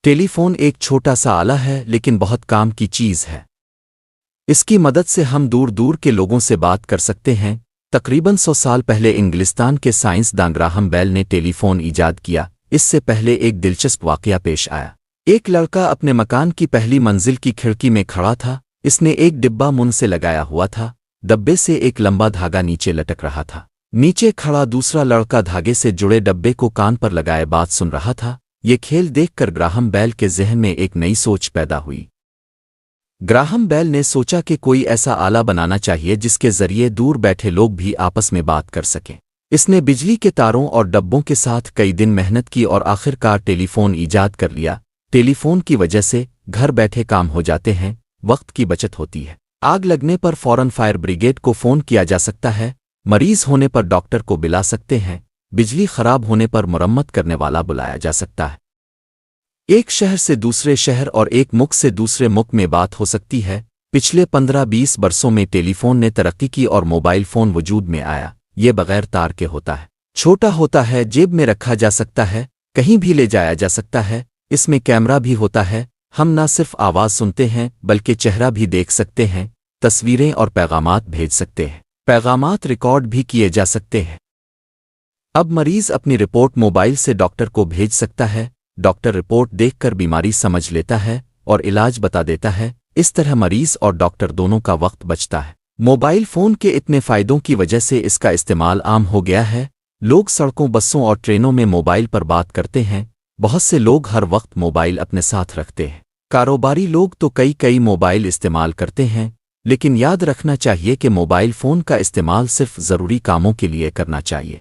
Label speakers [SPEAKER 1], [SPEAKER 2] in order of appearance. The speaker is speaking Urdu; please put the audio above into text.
[SPEAKER 1] ٹیلی فون ایک چھوٹا سا آلہ ہے لیکن بہت کام کی چیز ہے۔ اس کی مدد سے ہم دور دور کے لوگوں سے بات کر سکتے ہیں۔ تقریباً 100 سال پہلے انگلستان کے سائنس دان گراہم بیل نے ٹیلی فون ایجاد کیا۔ اس سے پہلے ایک دلچسپ واقعہ پیش آیا۔ ایک لڑکا اپنے مکان کی پہلی منزل کی کھڑکی میں کھڑا تھا۔ اس نے ایک ڈبہ منہ سے لگایا ہوا تھا۔ ڈبے سے ایک لمبا دھاگا نیچے لٹک رہا تھا۔ نیچے کھڑا دوسرا لڑکا دھاگے سے جڑے ڈبے کو کان پر لگائے بات سن رہا تھا۔ یہ کھیل دیکھ کر گراہم بیل کے ذہن میں ایک نئی سوچ پیدا ہوئی۔ گراہم بیل نے سوچا کہ کوئی ایسا آلہ بنانا چاہیے جس کے ذریعے دور بیٹھے لوگ بھی آپس میں بات کر سکیں۔ اس نے بجلی کے تاروں اور ڈبوں کے ساتھ کئی دن محنت کی اور آخر کار ٹیلی فون ایجاد کر لیا۔ ٹیلی فون کی وجہ سے گھر بیٹھے کام ہو جاتے ہیں، وقت کی بچت ہوتی ہے۔ آگ لگنے پر فوراً فائر بریگیڈ کو فون کیا جا سکتا ہے، مریض ہونے پر ڈاکٹر کو بلا سکتے ہیں، بجلی خراب ہونے پر مرمت کرنے والا بلایا جا سکتا ہے۔ ایک شہر سے دوسرے شہر اور ایک ملک سے دوسرے ملک میں بات ہو سکتی ہے۔ پچھلے 15-20 برسوں میں ٹیلی فون نے ترقی کی اور موبائل فون وجود میں آیا۔ یہ بغیر تار کے ہوتا ہے، چھوٹا ہوتا ہے، جیب میں رکھا جا سکتا ہے، کہیں بھی لے جایا جا سکتا ہے۔ اس میں کیمرہ بھی ہوتا ہے، ہم نہ صرف آواز سنتے ہیں بلکہ چہرہ بھی دیکھ سکتے ہیں، تصویریں اور پیغامات بھیج سکتے ہیں، پیغامات ریکارڈ بھی کیے جا سکتے ہیں۔ اب مریض اپنی رپورٹ موبائل سے ڈاکٹر کو بھیج سکتا ہے، ڈاکٹر رپورٹ دیکھ کر بیماری سمجھ لیتا ہے اور علاج بتا دیتا ہے۔ اس طرح مریض اور ڈاکٹر دونوں کا وقت بچتا ہے۔ موبائل فون کے اتنے فائدوں کی وجہ سے اس کا استعمال عام ہو گیا ہے۔ لوگ سڑکوں، بسوں اور ٹرینوں میں موبائل پر بات کرتے ہیں۔ بہت سے لوگ ہر وقت موبائل اپنے ساتھ رکھتے ہیں۔ کاروباری لوگ تو کئی موبائل استعمال کرتے ہیں، لیکن یاد رکھنا چاہیے کہ موبائل فون کا استعمال صرف ضروری کاموں کے لیے کرنا چاہیے۔